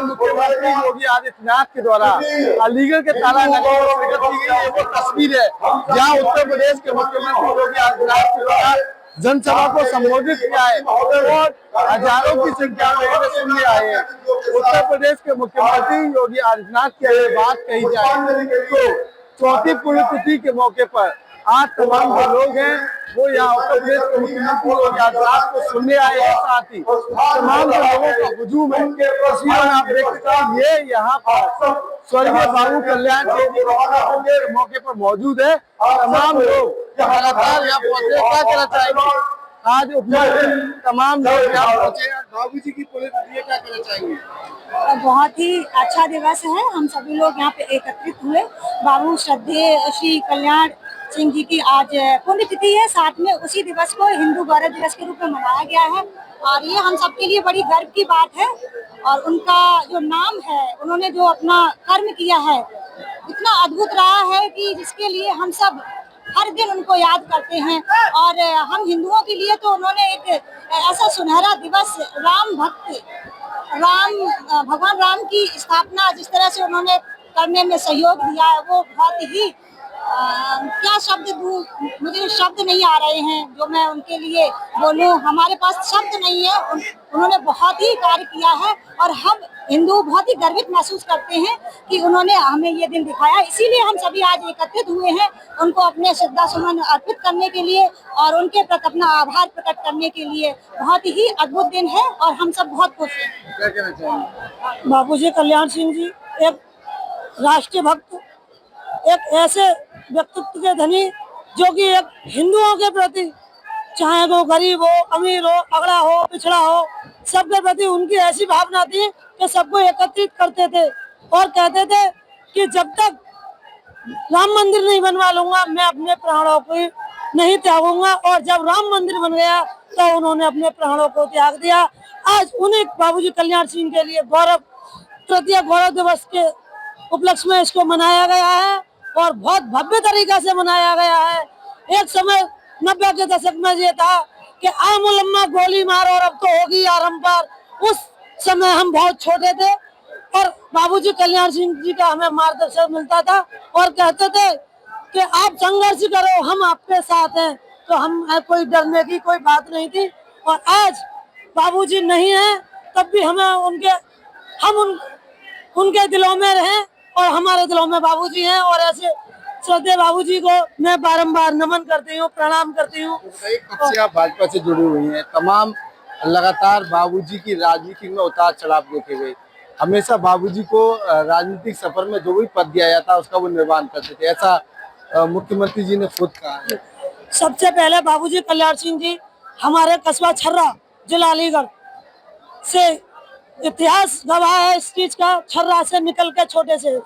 मुख्यमंत्री योगी आदित्यनाथ के द्वारा अलीगढ़ के ताला नगर में शिरकत की गई है। वो तस्वीर है जहाँ उत्तर प्रदेश के मुख्यमंत्री योगी आदित्यनाथ के द्वारा जनसभा को संबोधित किया है और हजारों की संख्या में सुनने आए हैं। उत्तर प्रदेश के मुख्यमंत्री योगी आदित्यनाथ की अगर बात कही जाए तो चौथी पुण्यतिथि के मौके पर आज तमाम जो लोग हैं वो यहाँ उत्तर प्रदेश के मुख्यमंत्री योगी आदित्यनाथ को सुनने आए हैं। साथ ही तमाम जो लोगों का हुजूम है तस्वीरों में आप देख सकते हैं ये यहाँ पर स्वर्गीय बाबू कल्याण सिंह जी के मौके पर मौजूद है। तमाम लोग लगातार यहाँ पहुंचे, क्या कहना चाहेंगे? आज उपलब्ध तमाम लोग यहाँ पहुंचे बाबू जी की पुण्यतिथि, क्या कहना चाहेंगे? बहुत ही अच्छा दिवस है। हम सभी लोग यहाँ पे एकत्रित हुए। बाबू श्रद्धेय श्री कल्याण सिंह जी की आज पुण्यतिथि है। साथ में उसी दिवस को हिंदू गौरव दिवस के रूप में मनाया गया है और ये हम सबके लिए बड़ी गर्व की बात है। और उनका जो नाम है, उन्होंने जो अपना कर्म किया है इतना अद्भुत रहा है कि जिसके लिए हम सब हर दिन उनको याद करते हैं। और हम हिंदुओं के लिए तो उन्होंने एक ऐसा सुनहरा दिवस भगवान राम की स्थापना जिस तरह से उन्होंने करने में सहयोग दिया है वो बहुत ही क्या शब्द दूं, मुझे शब्द नहीं आ रहे हैं जो मैं उनके लिए बोलूं। हमारे पास शब्द नहीं है। उन्होंने बहुत ही कार्य किया है और हम हिंदू बहुत ही गर्वित महसूस करते हैं कि उन्होंने हमें ये दिन दिखाया। इसीलिए हम सभी आज एकत्रित हुए हैं उनको अपने श्रद्धा सुमन अर्पित करने के लिए और उनके प्रति अपना आभार प्रकट करने के लिए। बहुत ही अद्भुत दिन है और हम सब बहुत खुश हैं। क्या कहना चाहेंगे? बाबूजी कल्याण सिंह जी एक राष्ट्रीय भक्त, एक ऐसे व्यक्तित्व के धनी जो कि एक हिंदुओं के प्रति, चाहे वो गरीब हो, अमीर हो, अगड़ा हो, पिछड़ा हो, सबके प्रति उनकी ऐसी भावना थी कि सबको एकत्रित करते थे और कहते थे कि जब तक राम मंदिर नहीं बनवा लूंगा मैं अपने प्राणों को नहीं त्यागूंगा। और जब राम मंदिर बन गया तो उन्होंने अपने प्राणों को त्याग दिया। आज उन्हीं बाबूजी कल्याण सिंह के लिए तृतीय गौरव दिवस के उपलक्ष्य में इसको मनाया गया है और बहुत भव्य तरीका से मनाया गया है। एक समय 90 के दशक में ये था कि आमुलम्मा गोली मार और अब तो होगी आरम पार। उस समय हम बहुत छोटे थे और बाबूजी कल्याण सिंह जी का हमें मार्गदर्शन मिलता था और कहते थे कि आप संघर्ष करो, हम आपके साथ हैं। तो हम कोई डरने की कोई बात नहीं थी। और आज बाबूजी नहीं है तब भी हमें उनके दिलों में रहें और हमारे दिलों में बाबूजी हैं। और ऐसे श्रद्धेय बाबूजी को मैं बारंबार नमन करती हूँ, प्रणाम करती हूँ। कब से आप भाजपा से जुड़ी हुई हैं? तमाम लगातार बाबूजी की राजनीति में उतार चढ़ाव देखे गए। हमेशा बाबूजी को राजनीतिक सफर में जो भी पद दिया जाता उसका वो निर्वहन करते थे, ऐसा मुख्यमंत्री जी ने खुद कहा है। सबसे पहले बाबूजी कल्याण सिंह जी हमारे कस्बा छर्रा जिला अलीगढ़ से इतिहास गवाह है इस चीज का। छर्रा से निकल के छोटे से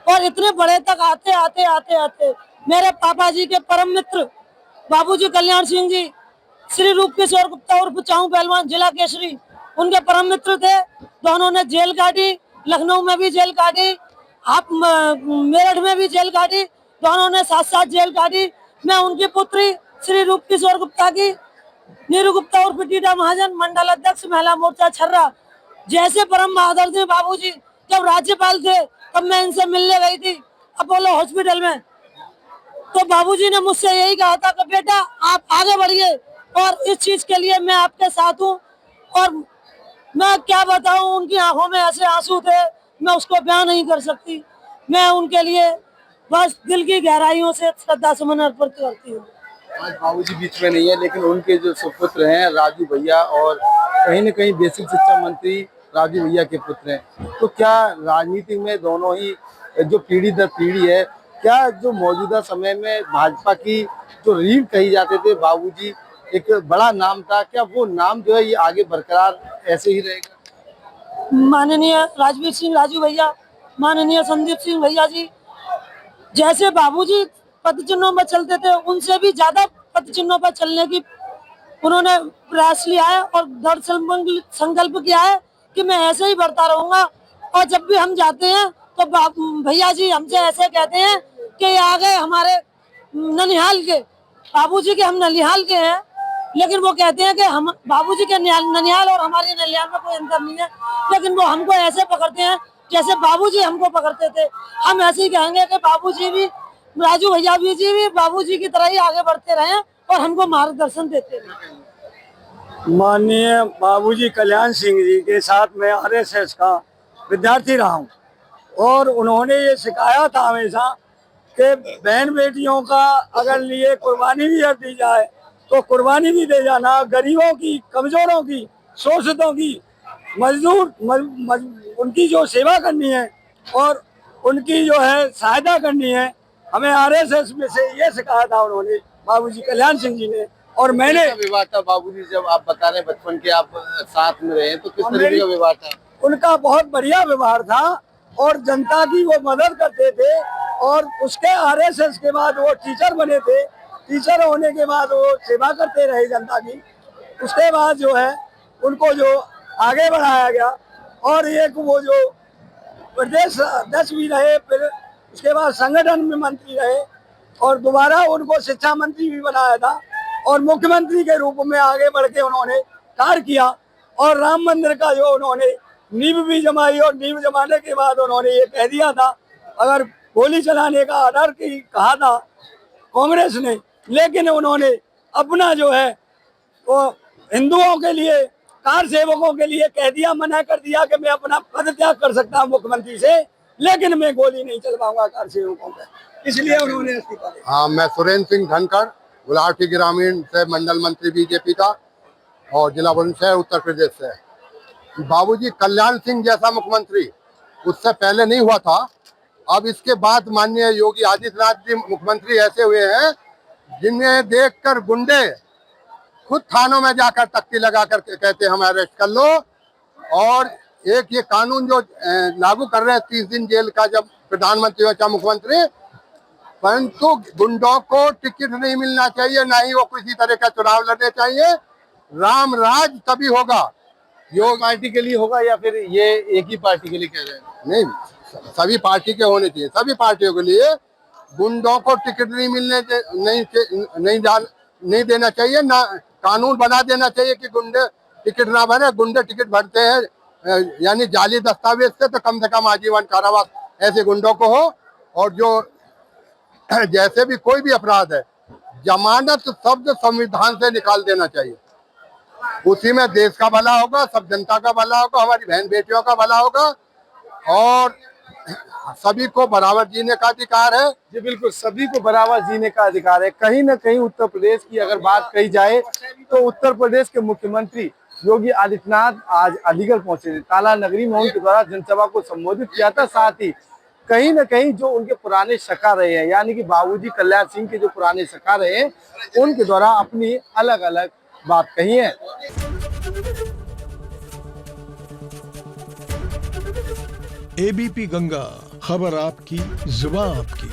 और इतने बड़े तक आते आते आते आते मेरे पापा जी के परम मित्र बाबूजी कल्याण सिंह जी श्री रूप किशोर गुप्ता उर्फ चाऊ पहलवान जिला केसरी उनके परम मित्र थे। दोनों ने जेल काटी, लखनऊ में भी जेल काटी, आप मेरठ में भी जेल काटी, दोनों ने साथ साथ जेल काटी। मैं उनकी पुत्री श्री रूप किशोर गुप्ता की नीरू गुप्ता उर्फ टीटा महाजन मंडल अध्यक्ष महिला मोर्चा छर्रा जैसे परम बहादुर थे बाबूजी। जब राज्यपाल थे तब मैं इनसे मिलने गई थी अपोलो हॉस्पिटल में, तो बाबूजी ने मुझसे यही कहा था कि बेटा आप आगे बढ़िए और इस चीज के लिए मैं आपके साथ हूँ। और मैं क्या बताऊं, उनकी आंखों में ऐसे आंसू थे मैं उसको बयान नहीं कर सकती। मैं उनके लिए बस दिल की गहराइयों से श्रद्धा सुमन अर्पित करती हूँ। आज बाबूजी बीच में नहीं है लेकिन उनके जो सुपुत्र हैं राजू भैया और कहीं न कहीं बेसिक शिक्षा मंत्री राजू भैया के पुत्र हैं, तो क्या राजनीति में दोनों ही जो पीढ़ी दर पीढ़ी है, क्या जो मौजूदा समय में भाजपा की जो रीढ़ कही जाते थे बाबूजी एक बड़ा नाम था, क्या वो नाम जो है ये आगे बरकरार ऐसे ही रहेगा? माननीय राजवीर सिंह राजू भैया, माननीय संदीप सिंह भैया जी जैसे बाबूजी पद चिन्हों पर चलते थे उनसे भी ज्यादा पद चिन्हों पर चलने की उन्होंने प्रयास लिया है और दृढ़ संकल्प किया है कि मैं ऐसे ही बढ़ता रहूंगा। और जब भी हम जाते हैं तो भैया जी हमसे ऐसे कहते हैं कि ये आ गए हमारे ननिहाल के बाबूजी के, हम ननिहाल के हैं लेकिन वो कहते हैं कि हम बाबूजी के ननिहाल और हमारे ननिहाल में कोई अंतर नहीं है, लेकिन वो हमको ऐसे पकड़ते हैं जैसे बाबूजी हमको पकड़ते थे। हम ऐसे ही कहेंगे कि बाबूजी भी, राजू भैया जी भी बाबूजी की तरह ही आगे बढ़ते रहे और हमको मार्गदर्शन देते रहे। माननीय बाबूजी कल्याण सिंह जी के साथ मैं आरएसएस का विद्यार्थी रहा हूँ और उन्होंने ये सिखाया था हमेशा कि बहन बेटियों का अगर लिए कुर्बानी भी दी जाए तो कुर्बानी भी दे जाना, गरीबों की, कमजोरों की, शोषितों की, उनकी जो सेवा करनी है और उनकी जो है सहायता करनी है। हमें आरएसएस में से ये सिखाया था उन्होंने, बाबूजी कल्याण सिंह जी ने। और मैंने व्यवहार था बाबूजी, जब आप बता रहे हैं बचपन के आप साथ में रहे, तो किस तरीके का व्यवहार था? उनका बहुत बढ़िया व्यवहार था और जनता की वो मदद करते थे। और उसके आरएसएस के बाद वो टीचर बने थे, टीचर होने के बाद वो सेवा करते रहे जनता की। उसके बाद जो है उनको जो आगे बढ़ाया गया और एक वो जो प्रदेश अध्यक्ष भी रहे, फिर उसके बाद संगठन में मंत्री रहे और दोबारा उनको शिक्षा मंत्री भी बनाया था और मुख्यमंत्री के रूप में आगे बढ़ के उन्होंने कार्य किया। और राम मंदिर का जो उन्होंने नींव भी जमाई और नींव जमाने के बाद उन्होंने ये कह दिया था, अगर गोली चलाने का ऑर्डर कहा था कांग्रेस ने, लेकिन उन्होंने अपना जो है वो हिंदुओं के लिए, कार सेवकों के लिए कह दिया, मना कर दिया कि मैं अपना पद त्याग कर सकता हूँ मुख्यमंत्री से, लेकिन मैं गोली नहीं चलवाऊंगा कार सेवकों पर। इसलिए उन्होंने इस्तीफा दिया। हाँ, मैं सुरेंद्र सिंह धनखड़, गुलाटी ग्रामीण से मंडल मंत्री बीजेपी का और जिला बुलंदशहर उत्तर प्रदेश से। बाबूजी कल्याण सिंह जैसा मुख्यमंत्री उससे पहले नहीं हुआ था। अब इसके बाद माननीय योगी आदित्यनाथ जी मुख्यमंत्री ऐसे हुए हैं जिन्हें देखकर गुंडे खुद थानों में जाकर तख्ती लगा कर कहते हैं हमें अरेस्ट कर लो। और एक ये कानून जो लागू कर रहे हैं 30 दिन जेल का, जब प्रधानमंत्री हो चाहे मुख्यमंत्री, परंतु गुंडों को टिकट नहीं मिलना चाहिए, ना ही वो किसी तरह का चुनाव लड़ने चाहिए। राम राज तभी होगा, योग पार्टी के लिए होगा या फिर ये एक ही पार्टी के लिए कह रहे हैं? नहीं, सभी पार्टी के होने चाहिए, सभी पार्टियों के लिए। गुंडों को टिकट नहीं नहीं देना चाहिए, ना कानून बना देना चाहिए कि गुंडे टिकट ना भरे। गुंडे टिकट भरते हैं यानी जाली दस्तावेज से, तो कम से कम आजीवन कारावास ऐसे गुंडों को हो। और जो जैसे भी कोई भी अपराध है, जमानत शब्द संविधान से निकाल देना चाहिए। उसी में देश का भला होगा, सब जनता का भला होगा, हमारी बहन बेटियों का भला होगा और सभी को बराबर जीने का अधिकार है। जी बिल्कुल, सभी को बराबर जीने का अधिकार है। कहीं ना कहीं उत्तर प्रदेश की अगर बात कही जाए तो उत्तर प्रदेश के मुख्यमंत्री योगी आदित्यनाथ आज अलीगढ़ पहुंचे थे। ताला नगरी में उनके द्वारा जनसभा को संबोधित किया था। साथ ही कहीं ना कहीं जो उनके पुराने सखा रहे हैं, यानी कि बाबूजी कल्याण सिंह के जो पुराने सखा रहे हैं, उनके द्वारा अपनी अलग अलग बात कही है। एबीपी गंगा, खबर आपकी, जुबान आपकी।